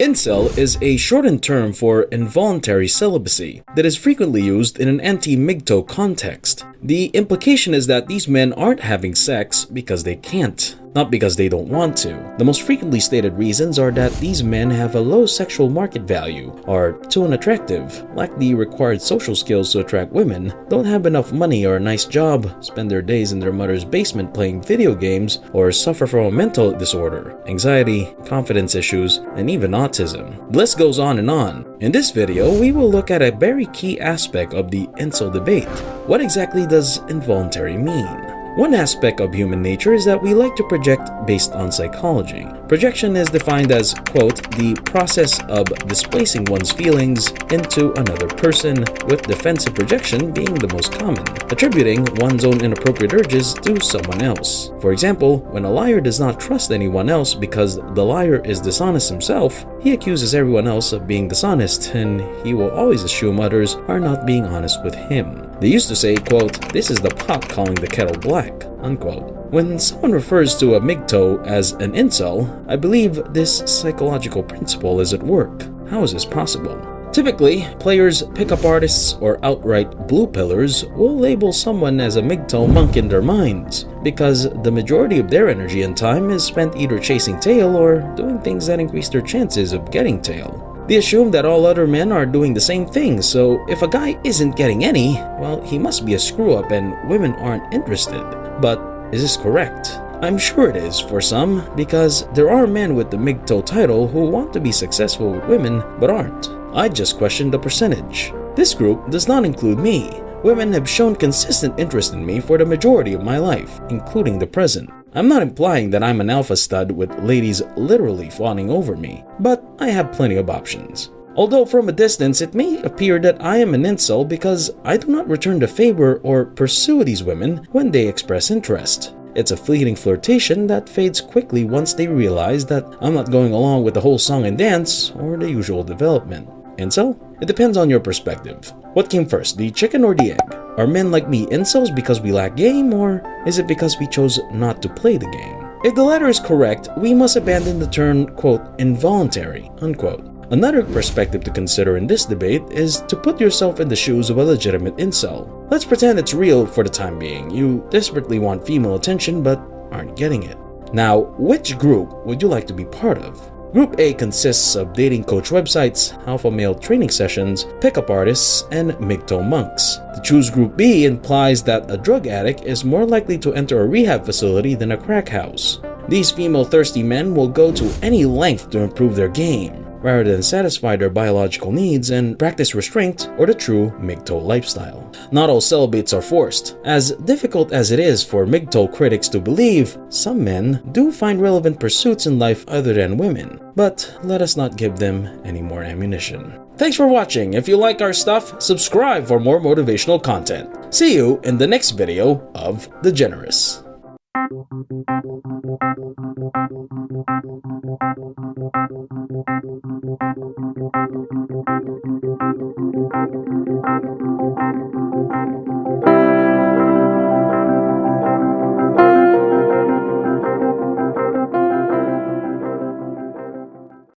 Incel is a shortened term for involuntary celibacy that is frequently used in an anti-MGTOW context. The implication is that these men aren't having sex because they can't, not because they don't want to. The most frequently stated reasons are that these men have a low sexual market value, are too unattractive, lack the required social skills to attract women, don't have enough money or a nice job, spend their days in their mother's basement playing video games, or suffer from a mental disorder, anxiety, confidence issues, and even autism. The list goes on and on. In this video, we will look at a very key aspect of the incel debate. What exactly does involuntary mean? One aspect of human nature is that we like to project based on psychology. Projection is defined as, quote, the process of displacing one's feelings into another person, with defensive projection being the most common, attributing one's own inappropriate urges to someone else. For example, when a liar does not trust anyone else because the liar is dishonest himself, he accuses everyone else of being dishonest, and he will always assume others are not being honest with him. They used to say, quote, this is the pot calling the kettle black, unquote. When someone refers to a MGTOW as an incel, I believe this psychological principle is at work. How is this possible? Typically, players, pickup artists, or outright blue pillars will label someone as a MGTOW monk in their minds because the majority of their energy and time is spent either chasing tail or doing things that increase their chances of getting tail. They assume that all other men are doing the same thing, so if a guy isn't getting any, well, he must be a screw-up and women aren't interested. But is this correct? I'm sure it is for some, because there are men with the MGTOW title who want to be successful with women but aren't. I just question the percentage. This group does not include me. Women have shown consistent interest in me for the majority of my life, including the present. I'm not implying that I'm an alpha stud with ladies literally fawning over me, but I have plenty of options. Although from a distance it may appear that I am an incel because I do not return the favor or pursue these women when they express interest. It's a fleeting flirtation that fades quickly once they realize that I'm not going along with the whole song and dance or the usual development. Incel? It depends on your perspective. What came first, the chicken or the egg? Are men like me incels because we lack game, or is it because we chose not to play the game? If the latter is correct, we must abandon the term, quote, involuntary, unquote. Another perspective to consider in this debate is to put yourself in the shoes of a legitimate incel. Let's pretend it's real for the time being. You desperately want female attention but aren't getting it. Now, which group would you like to be part of? Group A consists of dating coach websites, alpha male training sessions, pickup artists, and MGTOW monks. To choose Group B implies that a drug addict is more likely to enter a rehab facility than a crack house. These female-thirsty men will go to any length to improve their game, rather than satisfy their biological needs and practice restraint or the true MGTOW lifestyle. Not all celibates are forced. As difficult as it is for MGTOW critics to believe, some men do find relevant pursuits in life other than women. But let us not give them any more ammunition. Thanks for watching. If you like our stuff, subscribe for more motivational content. See you in the next video of The Generous.